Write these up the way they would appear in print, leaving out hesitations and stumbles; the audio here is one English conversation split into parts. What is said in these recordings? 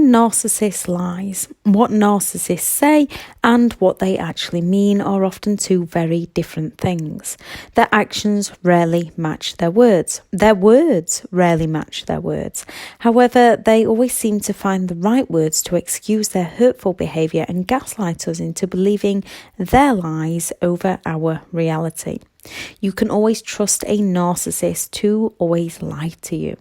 Narcissist Lies. What narcissists say and what they actually mean are often two very different things. Their actions rarely match their words. Their words rarely match their words. However, they always seem to find the right words to excuse their hurtful behaviour and gaslight us into believing their lies over our reality. You can always trust a narcissist to always lie to you.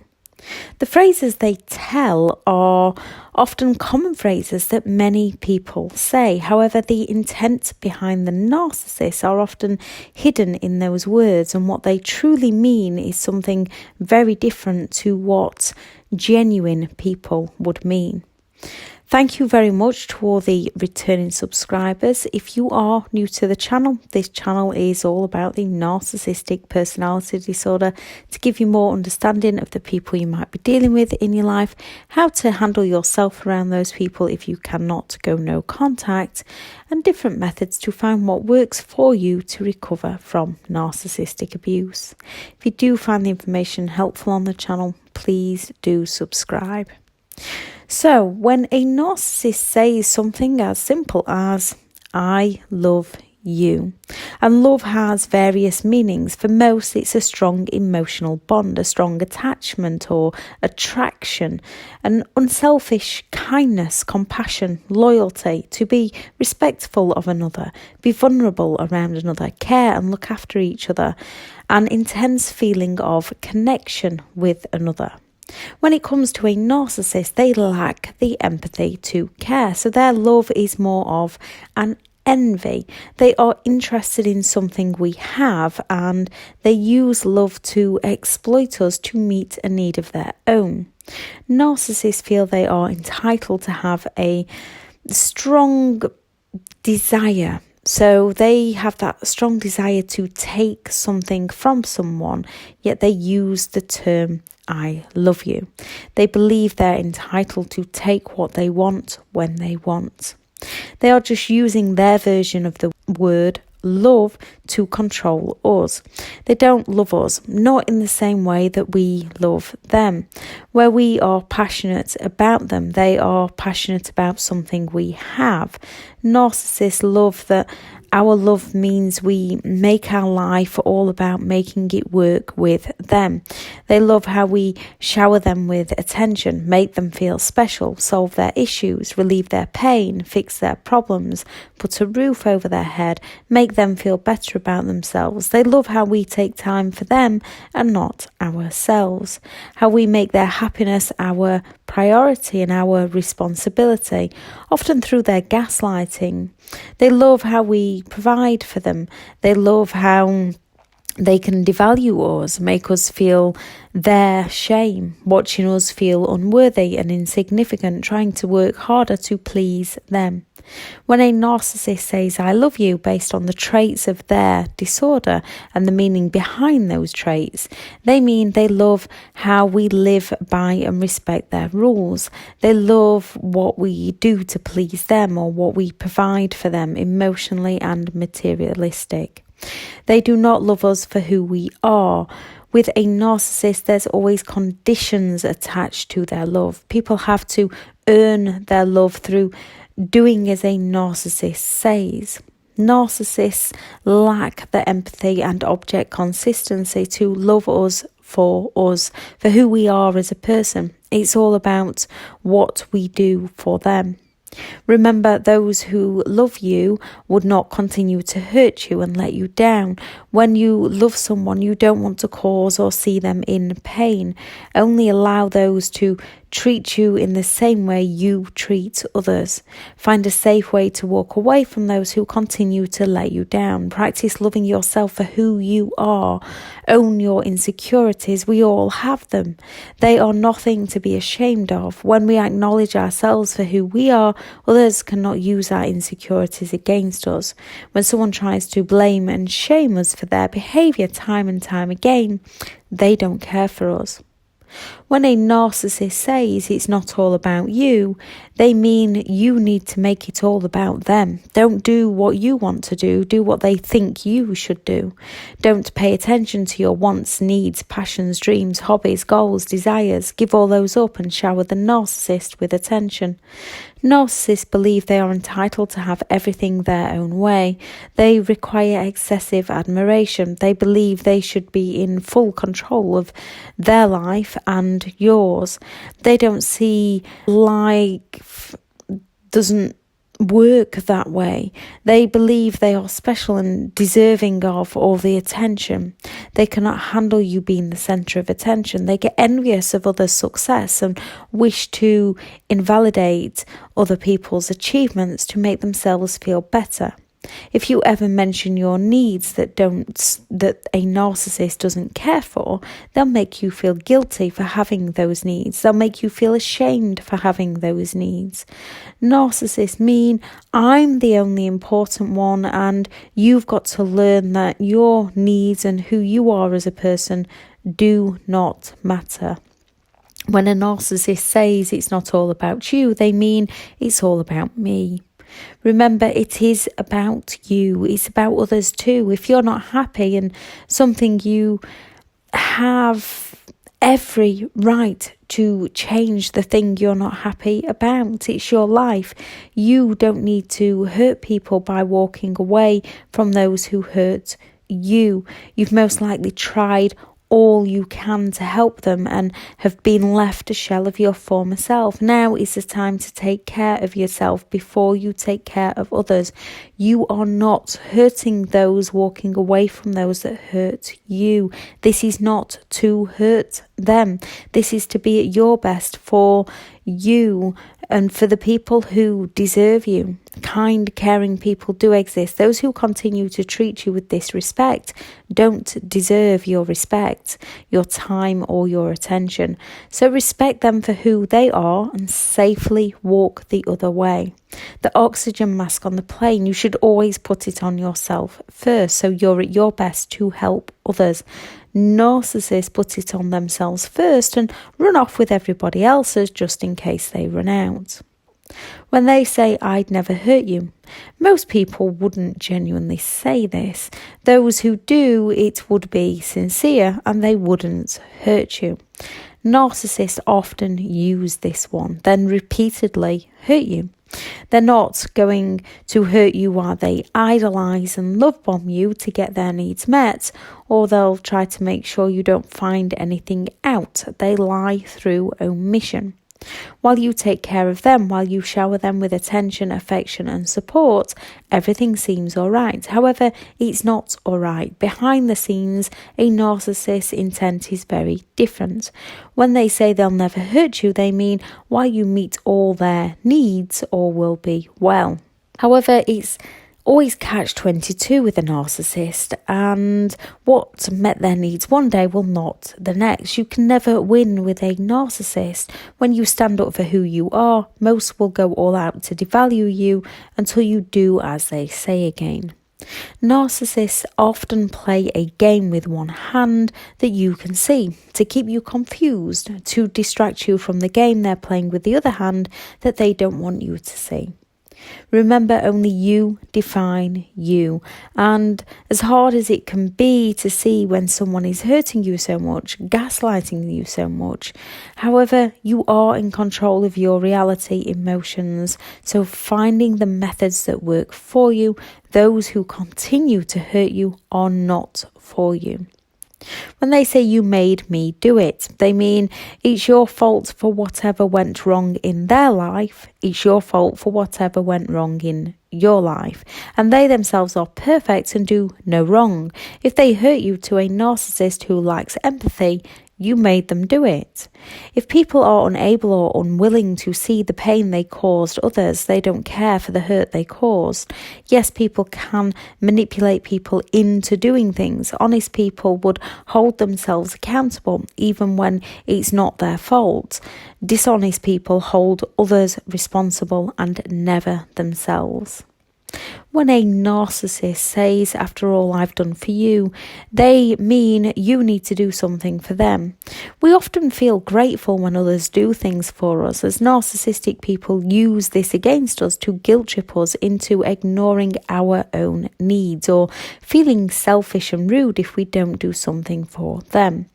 The phrases they tell are often common phrases that many people say. However, the intent behind the narcissists are often hidden in those words, and what they truly mean is something very different to what genuine people would mean. Thank you very much to all the returning subscribers. If you are new to the channel, this channel is all about the narcissistic personality disorder to give you more understanding of the people you might be dealing with in your life, how to handle yourself around those people if you cannot go no contact, and different methods to find what works for you to recover from narcissistic abuse. If you do find the information helpful on the channel, please do subscribe. So, when a narcissist says something as simple as, "I love you," and love has various meanings. For most, it's a strong emotional bond, a strong attachment or attraction, an unselfish kindness, compassion, loyalty, to be respectful of another, be vulnerable around another, care and look after each other, an intense feeling of connection with another. When it comes to a narcissist, they lack the empathy to care, so their love is more of an envy. They are interested in something we have, and they use love to exploit us to meet a need of their own. Narcissists feel they are entitled to have a strong desire. So they have that strong desire to take something from someone, yet they use the term "I love you." They believe they're entitled to take what they want when they want. They are just using their version of the word love to control us. They don't love us, not in the same way that we love them. Where we are passionate about them, they are passionate about something we have. Narcissists love that our love means we make our life all about making it work with them. They love how we shower them with attention, make them feel special, solve their issues, relieve their pain, fix their problems, put a roof over their head, make them feel better about themselves. They love how we take time for them and not ourselves, how we make their happiness our priority and our responsibility, often through their gaslighting. They love how we provide for them. They love how they can devalue us, make us feel their shame, watching us feel unworthy and insignificant, trying to work harder to please them. When a narcissist says "I love you" based on the traits of their disorder and the meaning behind those traits, they mean they love how we live by and respect their rules. They love what we do to please them or what we provide for them, emotionally and materialistic. They do not love us for who we are. With a narcissist, there's always conditions attached to their love. People have to earn their love through doing as a narcissist says. Narcissists lack the empathy and object consistency to love us, for who we are as a person. It's all about what we do for them. Remember, those who love you would not continue to hurt you and let you down. When you love someone, you don't want to cause or see them in pain. Only allow those to treat you in the same way you treat others. Find a safe way to walk away from those who continue to let you down. Practice loving yourself for who you are. Own your insecurities. We all have them. They are nothing to be ashamed of. When we acknowledge ourselves for who we are, others cannot use our insecurities against us. When someone tries to blame and shame us for their behaviour time and time again, they don't care for us. When a narcissist says it's not all about you, they mean you need to make it all about them. Don't do what you want to do what they think you should do. Don't pay attention to your wants, needs, passions, dreams, hobbies, goals, desires. Give all those up and shower the narcissist with attention. Narcissists believe they are entitled to have everything their own way. They require excessive admiration. They believe they should be in full control of their life and yours. They don't see life doesn't work that way. They believe they are special and deserving of all the attention. They cannot handle you being the centre of attention. They get envious of others' success and wish to invalidate other people's achievements to make themselves feel better. If you ever mention your needs that a narcissist doesn't care for, they'll make you feel guilty for having those needs. They'll make you feel ashamed for having those needs. Narcissists mean I'm the only important one, and you've got to learn that your needs and who you are as a person do not matter. When a narcissist says it's not all about you, they mean it's all about me. Remember, it is about you. It's about others too. If you're not happy and something, you have every right to change the thing you're not happy about. It's your life. You don't need to hurt people by walking away from those who hurt you. You've most likely tried all you can to help them and have been left a shell of your former self. Now is the time to take care of yourself before you take care of others. You are not hurting those walking away from those that hurt you. This is not to hurt them. This is to be at your best for you and for the people who deserve you. Kind, caring people do exist. Those who continue to treat you with disrespect don't deserve your respect, your time, or your attention. So respect them for who they are and safely walk the other way. The oxygen mask on the plane, you should always put it on yourself first so you're at your best to help others. Narcissists put it on themselves first and run off with everybody else's just in case they run out. When they say, I'd never hurt you, most people wouldn't genuinely say this. Those who do, it would be sincere and they wouldn't hurt you. Narcissists often use this one, then repeatedly hurt you. They're not going to hurt you while they idolise and love bomb you to get their needs met, or they'll try to make sure you don't find anything out. They lie through omission. While you take care of them, while you shower them with attention, affection and support, everything seems alright. However, it's not alright. Behind the scenes, a narcissist's intent is very different. When they say they'll never hurt you, they mean while you meet all their needs, all will be well. However, it's always catch-22 with a narcissist, and what met their needs one day will not the next. You can never win with a narcissist. When you stand up for who you are, most will go all out to devalue you until you do as they say again. Narcissists often play a game with one hand that you can see to keep you confused, to distract you from the game they're playing with the other hand that they don't want you to see. Remember, only you define you, and as hard as it can be to see when someone is hurting you so much, gaslighting you so much, however, you are in control of your reality, emotions, so finding the methods that work for you. Those who continue to hurt you are not for you. When they say you made me do it, they mean it's your fault for whatever went wrong in their life. It's your fault for whatever went wrong in your life. And they themselves are perfect and do no wrong. If they hurt you to a narcissist who lacks empathy, you made them do it. If people are unable or unwilling to see the pain they caused others, they don't care for the hurt they caused. Yes, people can manipulate people into doing things. Honest people would hold themselves accountable even when it's not their fault. Dishonest people hold others responsible and never themselves. When a narcissist says, after all I've done for you, they mean you need to do something for them. We often feel grateful when others do things for us, as narcissistic people use this against us to guilt trip us into ignoring our own needs or feeling selfish and rude if we don't do something for them.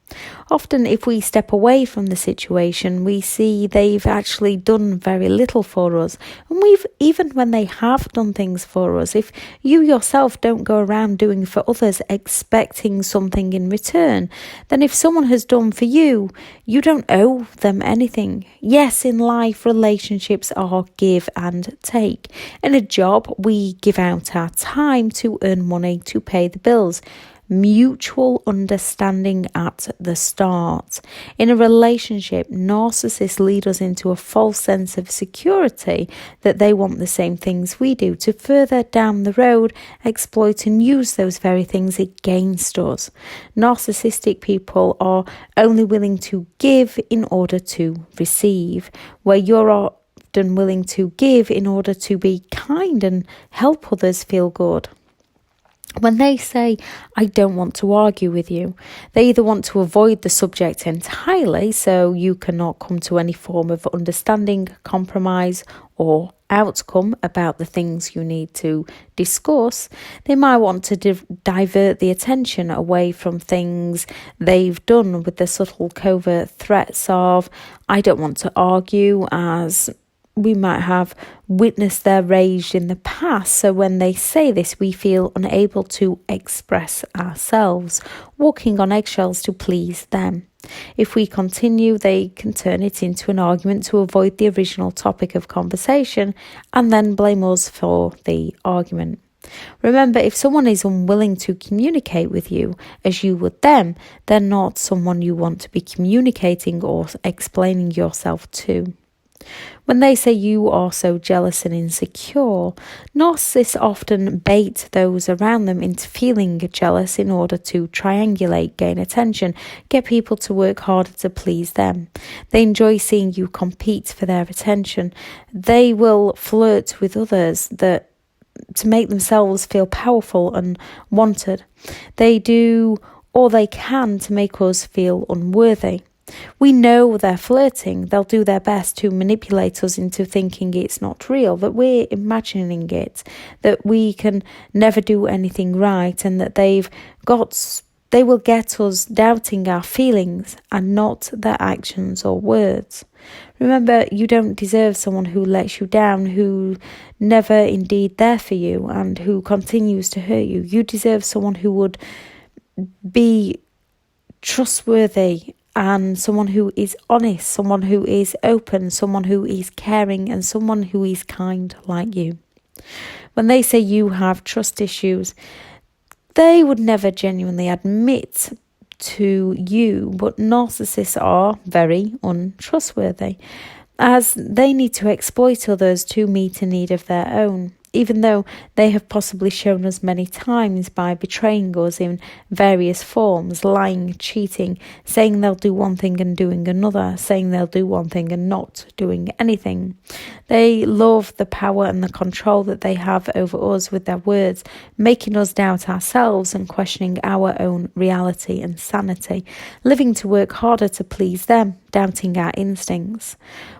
Often, if we step away from the situation, we see they've actually done very little for us. And even when they have done things for us, if you yourself don't go around doing for others expecting something in return, then if someone has done for you, you don't owe them anything. Yes, in life, relationships are give and take. In a job, we give out our time to earn money to pay the bills. Mutual understanding at the start. In a relationship, narcissists lead us into a false sense of security that they want the same things we do to further down the road exploit and use those very things against us. Narcissistic people are only willing to give in order to receive, where you're often willing to give in order to be kind and help others feel good. When they say, I don't want to argue with you, they either want to avoid the subject entirely so you cannot come to any form of understanding, compromise or outcome about the things you need to discuss. They might want to divert the attention away from things they've done with the subtle covert threats of, I don't want to argue, as we might have witnessed their rage in the past, so when they say this, we feel unable to express ourselves, walking on eggshells to please them. If we continue, they can turn it into an argument to avoid the original topic of conversation and then blame us for the argument. Remember, if someone is unwilling to communicate with you as you would them, they're not someone you want to be communicating or explaining yourself to. When they say you are so jealous and insecure, narcissists often bait those around them into feeling jealous in order to triangulate, gain attention, get people to work harder to please them. They enjoy seeing you compete for their attention. They will flirt with others to make themselves feel powerful and wanted. They do all they can to make us feel unworthy. We know they're flirting. They'll do their best to manipulate us into thinking it's not real, that we're imagining it, that we can never do anything right, and that they will get us doubting our feelings and not their actions or words. Remember, you don't deserve someone who lets you down, who never indeed there for you, and who continues to hurt you. You deserve someone who would be trustworthy, and someone who is honest, someone who is open, someone who is caring, and someone who is kind like you. When they say you have trust issues, they would never genuinely admit to you, but narcissists are very untrustworthy, as they need to exploit others to meet a need of their own, even though they have possibly shown us many times by betraying us in various forms, lying, cheating, saying they'll do one thing and doing another, saying they'll do one thing and not doing anything. They love the power and the control that they have over us with their words, making us doubt ourselves and questioning our own reality and sanity, living to work harder to please them, doubting our instincts.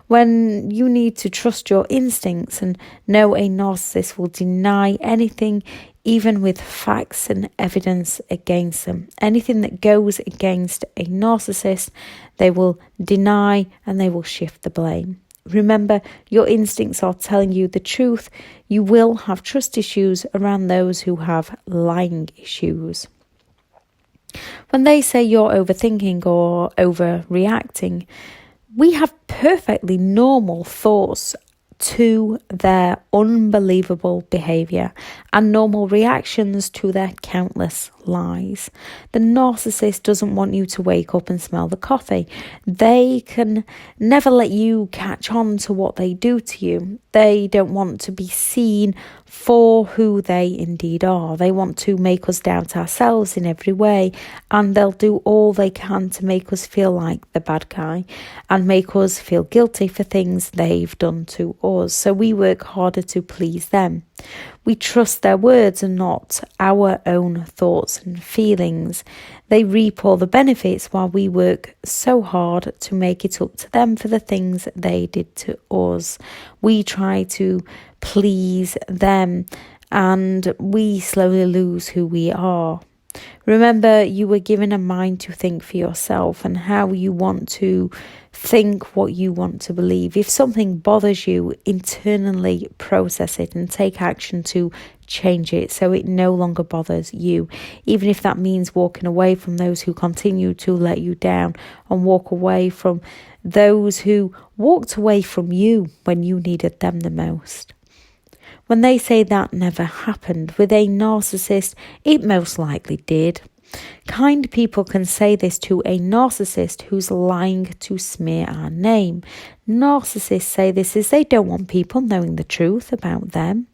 When you need to trust your instincts and know a narcissist will deny anything, even with facts and evidence against them. Anything that goes against a narcissist, they will deny and they will shift the blame. Remember, your instincts are telling you the truth. You will have trust issues around those who have lying issues. When they say you're overthinking or overreacting, we have perfectly normal thoughts to their unbelievable behaviour and normal reactions to their countless lies. The narcissist doesn't want you to wake up and smell the coffee. They can never let you catch on to what they do to you. They don't want to be seen for who they indeed are. They want to make us doubt ourselves in every way, and they'll do all they can to make us feel like the bad guy and make us feel guilty for things they've done to us. So we work harder to please them. We trust their words and not our own thoughts and feelings. They reap all the benefits while we work so hard to make it up to them for the things they did to us. We try to please them and we slowly lose who we are. Remember, you were given a mind to think for yourself and how you want to think, what you want to believe. If something bothers you, internally process it and take action to change it so it no longer bothers you. Even if that means walking away from those who continue to let you down, and walk away from those who walked away from you when you needed them the most. When they say that never happened with a narcissist, it most likely did. Kind people can say this to a narcissist who's lying to smear our name. Narcissists say this as they don't want people knowing the truth about them.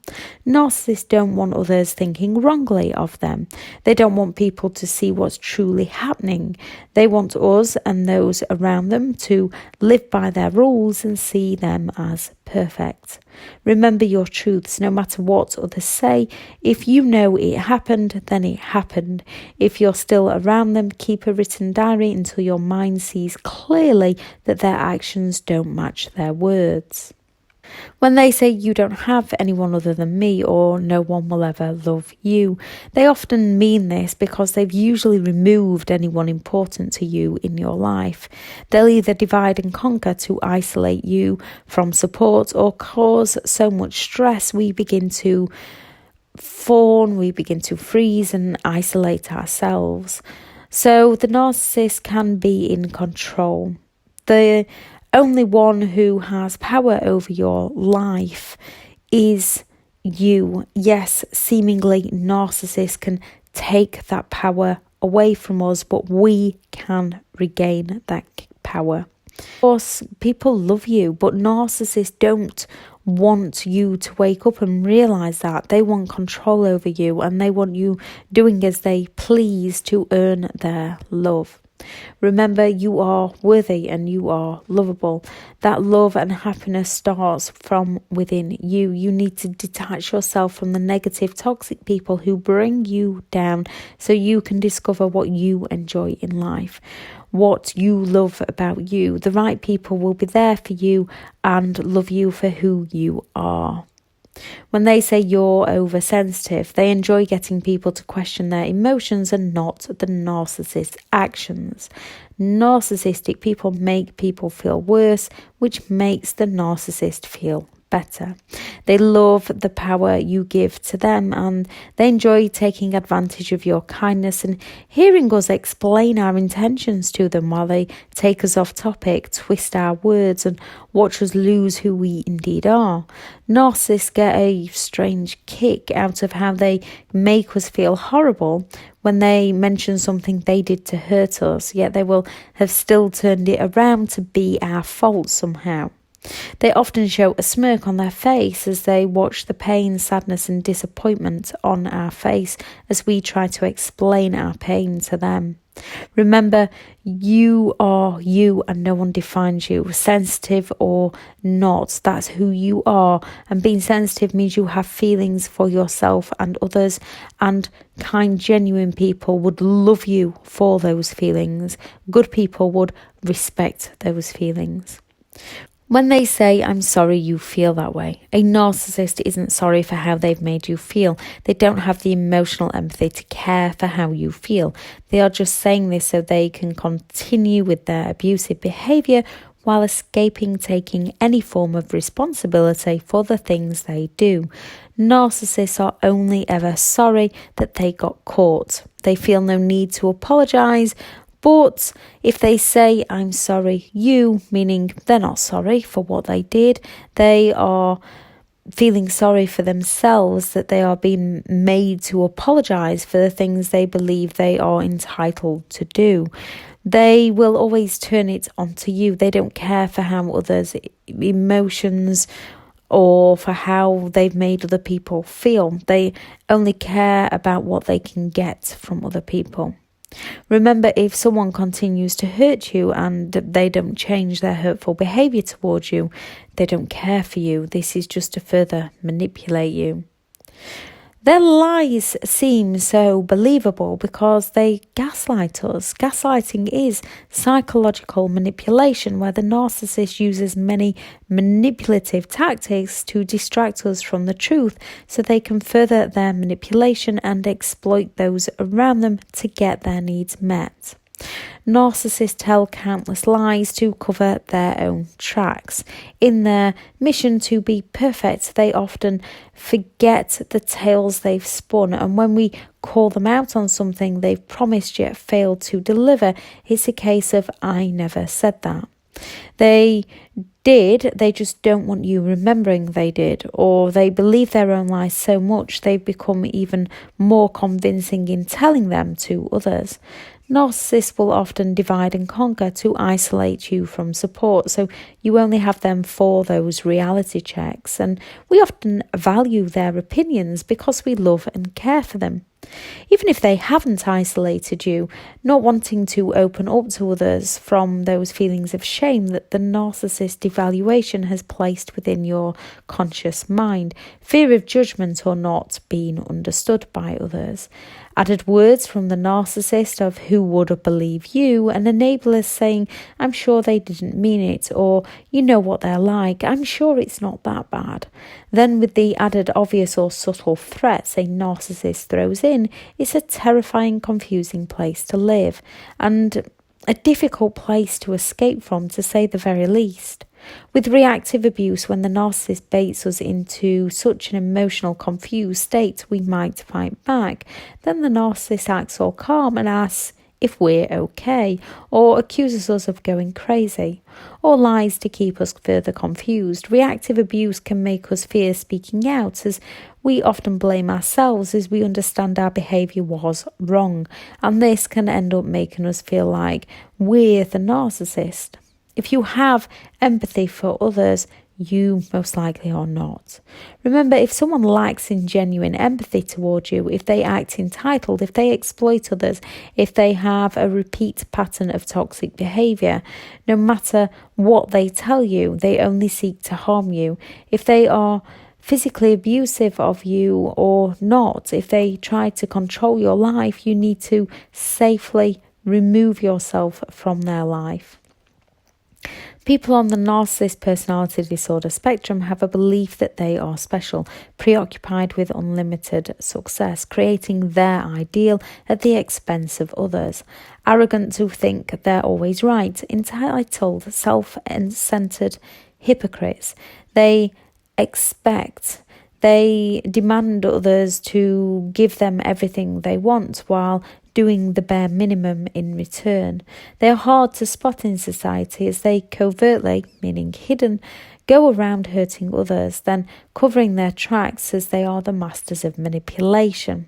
Narcissists don't want others thinking wrongly of them. They don't want people to see what's truly happening. They want us and those around them to live by their rules and see them as perfect. Remember your truths, no matter what others say. If you know it happened, then it happened. If you're still around them, keep a written diary until your mind sees clearly that their actions don't match their words. When they say you don't have anyone other than me or no one will ever love you, they often mean this because they've usually removed anyone important to you in your life. They'll either divide and conquer to isolate you from support or cause so much stress we begin to fawn, we begin to freeze and isolate ourselves. So the narcissist can be in control. The only one who has power over your life is you. Yes, seemingly narcissists can take that power away from us, but we can regain that power. Of course, people love you, but narcissists don't want you to wake up and realise that. They want control over you and they want you doing as they please to earn their love. Remember, you are worthy and you are lovable. That love and happiness starts from within you. You need to detach yourself from the negative, toxic people who bring you down so you can discover what you enjoy in life, what you love about you. The right people will be there for you and love you for who you are. When they say you're oversensitive, they enjoy getting people to question their emotions and not the narcissist's actions. Narcissistic people make people feel worse, which makes the narcissist feel better. They love the power you give to them and they enjoy taking advantage of your kindness and hearing us explain our intentions to them while they take us off topic, twist our words and watch us lose who we indeed are. Narcissists get a strange kick out of how they make us feel horrible when they mention something they did to hurt us, yet they will have still turned it around to be our fault somehow. They often show a smirk on their face as they watch the pain, sadness and disappointment on our face as we try to explain our pain to them. Remember, you are you and no one defines you, sensitive or not. That's who you are, and being sensitive means you have feelings for yourself and others, and kind, genuine people would love you for those feelings. Good people would respect those feelings. When they say, I'm sorry you feel that way, a narcissist isn't sorry for how they've made you feel. They don't have the emotional empathy to care for how you feel. They are just saying this so they can continue with their abusive behaviour while escaping taking any form of responsibility for the things they do. Narcissists are only ever sorry that they got caught. They feel no need to apologise. But if they say, I'm sorry, you, meaning they're not sorry for what they did, they are feeling sorry for themselves that they are being made to apologise for the things they believe they are entitled to do. They will always turn it onto you. They don't care for how others' emotions or for how they've made other people feel. They only care about what they can get from other people. Remember, if someone continues to hurt you and they don't change their hurtful behaviour towards you, they don't care for you. This is just to further manipulate you. Their lies seem so believable because they gaslight us. Gaslighting is psychological manipulation where the narcissist uses many manipulative tactics to distract us from the truth so they can further their manipulation and exploit those around them to get their needs met. Narcissists tell countless lies to cover their own tracks. In their mission to be perfect, they often forget the tales they've spun, and when we call them out on something they've promised yet failed to deliver, it's a case of "I never said that." They just don't want you remembering they did, or they believe their own lies so much they've become even more convincing in telling them to others. Narcissists will often divide and conquer to isolate you from support, so you only have them for those reality checks, and we often value their opinions because we love and care for them. Even if they haven't isolated you, not wanting to open up to others from those feelings of shame that the narcissist evaluation has placed within your conscious mind, fear of judgment or not being understood by others. Added words from the narcissist of "who would believe you," and enablers saying "I'm sure they didn't mean it," or "you know what they're like, I'm sure it's not that bad." Then with the added obvious or subtle threats a narcissist throws in, it's a terrifying, confusing place to live, and a difficult place to escape from, to say the very least. With reactive abuse, when the narcissist baits us into such an emotional, confused state we might fight back, then the narcissist acts all calm and asks if we're okay, or accuses us of going crazy, or lies to keep us further confused. Reactive abuse can make us fear speaking out, as we often blame ourselves as we understand our behaviour was wrong, and this can end up making us feel like we're the narcissist. If you have empathy for others, you most likely are not. Remember, if someone lacks in genuine empathy towards you, if they act entitled, if they exploit others, if they have a repeat pattern of toxic behaviour, no matter what they tell you, they only seek to harm you. If they are physically abusive of you or not, if they try to control your life, you need to safely remove yourself from their life. People on the narcissist personality disorder spectrum have a belief that they are special, preoccupied with unlimited success, creating their ideal at the expense of others, arrogant to think they're always right, entitled, self-centered hypocrites. They demand others to give them everything they want while doing the bare minimum in return. They are hard to spot in society as they covertly, meaning hidden, go around hurting others, then covering their tracks as they are the masters of manipulation.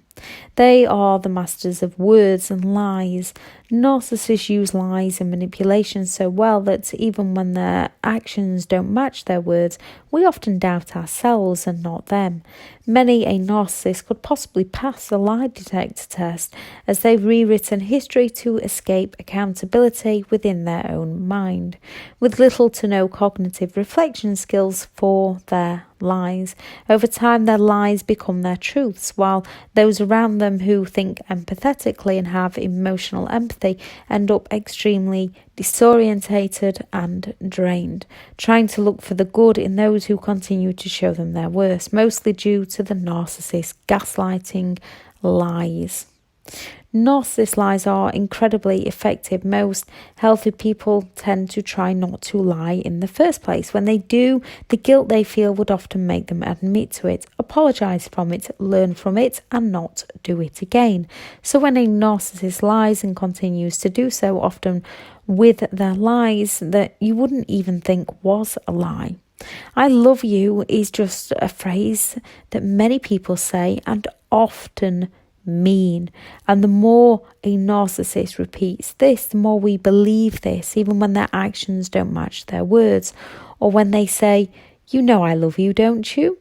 They are the masters of words and lies. Narcissists use lies and manipulation so well that even when their actions don't match their words, we often doubt ourselves and not them. Many a narcissist could possibly pass the lie detector test as they've rewritten history to escape accountability within their own mind, with little to no cognitive reflection skills for their lies. Over time, their lies become their truths, while those around them who think empathetically and have emotional empathy end up extremely disorientated and drained, trying to look for the good in those who continue to show them their worst, mostly due to the narcissist gaslighting lies. Narcissist lies are incredibly effective. Most healthy people tend to try not to lie in the first place. When they do, the guilt they feel would often make them admit to it, apologise from it, learn from it, and not do it again. So when a narcissist lies and continues to do so, often with their lies that you wouldn't even think was a lie. "I love you" is just a phrase that many people say and often mean, and the more a narcissist repeats this, the more we believe this, even when their actions don't match their words, or when they say, "You know I love you, don't you?"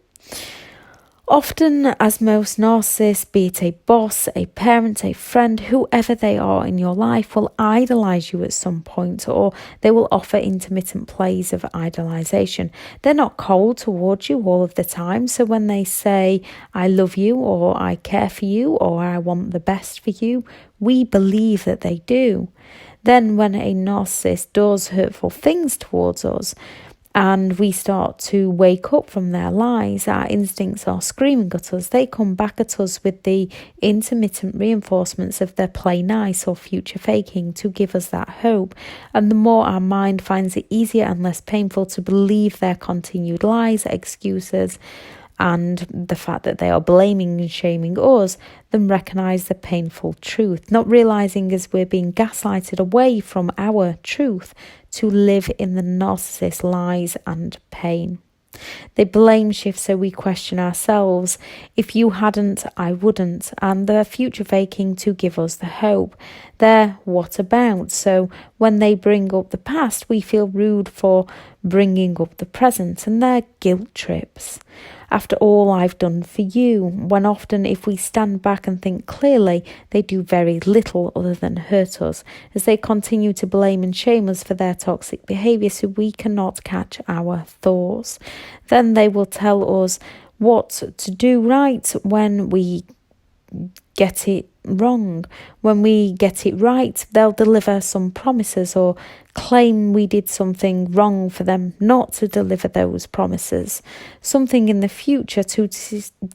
Often, as most narcissists, be it a boss, a parent, a friend, whoever they are in your life, will idolise you at some point, or they will offer intermittent plays of idolisation. They're not cold towards you all of the time, so when they say, I love you, or I care for you, or I want the best for you, we believe that they do. Then when a narcissist does hurtful things towards us, and we start to wake up from their lies, our instincts are screaming at us. They come back at us with the intermittent reinforcements of their play nice or future faking to give us that hope. And the more our mind finds it easier and less painful to believe their continued lies, excuses, and the fact that they are blaming and shaming us, then recognise the painful truth, not realising as we're being gaslighted away from our truth to live in the narcissist lies and pain. They blame shift so we question ourselves. If you hadn't, I wouldn't. And they're future faking to give us the hope. They're what about? So when they bring up the past, we feel rude for bringing up the present, and they're guilt trips. After all I've done for you, when often if we stand back and think clearly, they do very little other than hurt us, as they continue to blame and shame us for their toxic behaviour so we cannot catch our thoughts. Then they will tell us what to do right when we get it wrong. When we get it right, they'll deliver some promises or claim we did something wrong for them not to deliver those promises. Something in the future to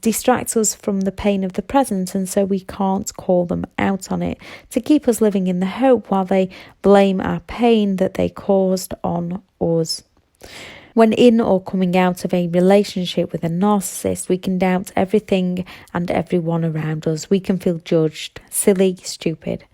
distract us from the pain of the present, and so we can't call them out on it, to keep us living in the hope while they blame our pain that they caused on us. When in or coming out of a relationship with a narcissist, we can doubt everything and everyone around us. We can feel judged, silly, stupid.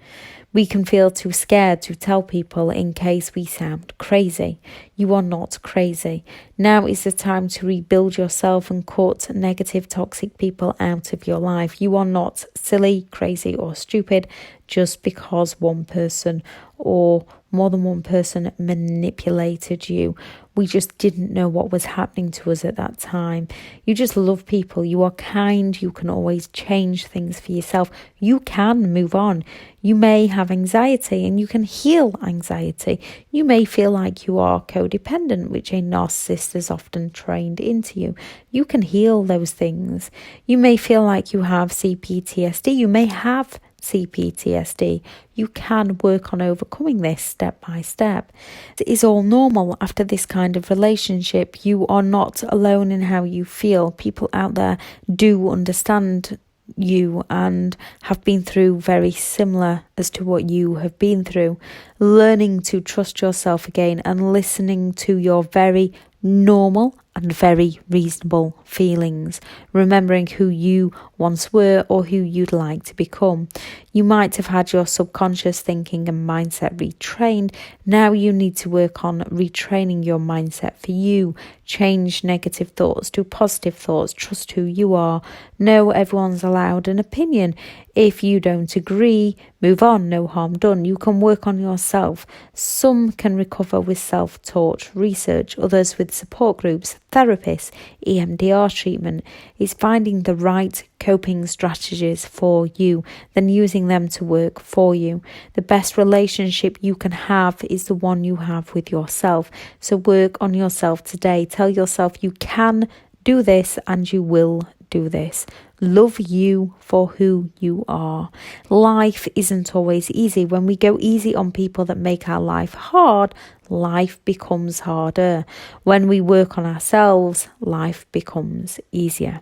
We can feel too scared to tell people in case we sound crazy. You are not crazy. Now is the time to rebuild yourself and cut negative, toxic people out of your life. You are not silly, crazy, or stupid just because one person or more than one person manipulated you. We just didn't know what was happening to us at that time. You just love people. You are kind. You can always change things for yourself. You can move on. You may have anxiety and you can heal anxiety. You may feel like you are codependent, which a narcissist has often trained into you. You can heal those things. You may feel like you have CPTSD. You may have CPTSD. You can work on overcoming this step by step. It is all normal after this kind of relationship. You are not alone in how you feel. People out there do understand you and have been through very similar as to what you have been through. Learning to trust yourself again and listening to your very normal and very reasonable feelings, remembering who you once were or who you'd like to become. You might have had your subconscious thinking and mindset retrained. Now you need to work on retraining your mindset for you. Change negative thoughts to positive thoughts. Trust who you are. Know everyone's allowed an opinion. If you don't agree, move on, no harm done. You can work on yourself. Some can recover with self-taught research, others with support groups, therapists, EMDR treatment. Is finding the right coping strategies for you, then using them to work for you. The best relationship you can have is the one you have with yourself. So work on yourself today. Tell yourself you can do this and you will do this. Love you for who you are. Life isn't always easy. When we go easy on people that make our life hard, life becomes harder. When we work on ourselves, life becomes easier.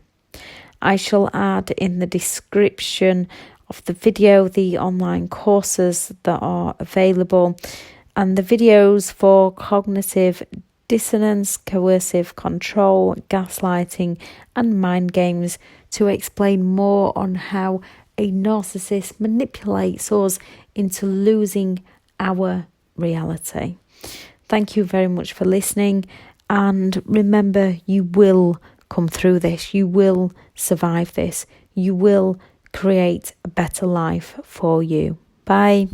I shall add in the description of the video the online courses that are available and the videos for cognitive dissonance, coercive control, gaslighting and mind games to explain more on how a narcissist manipulates us into losing our reality. Thank you very much for listening, and remember, you will come through this. You will survive this. You will create a better life for you. Bye.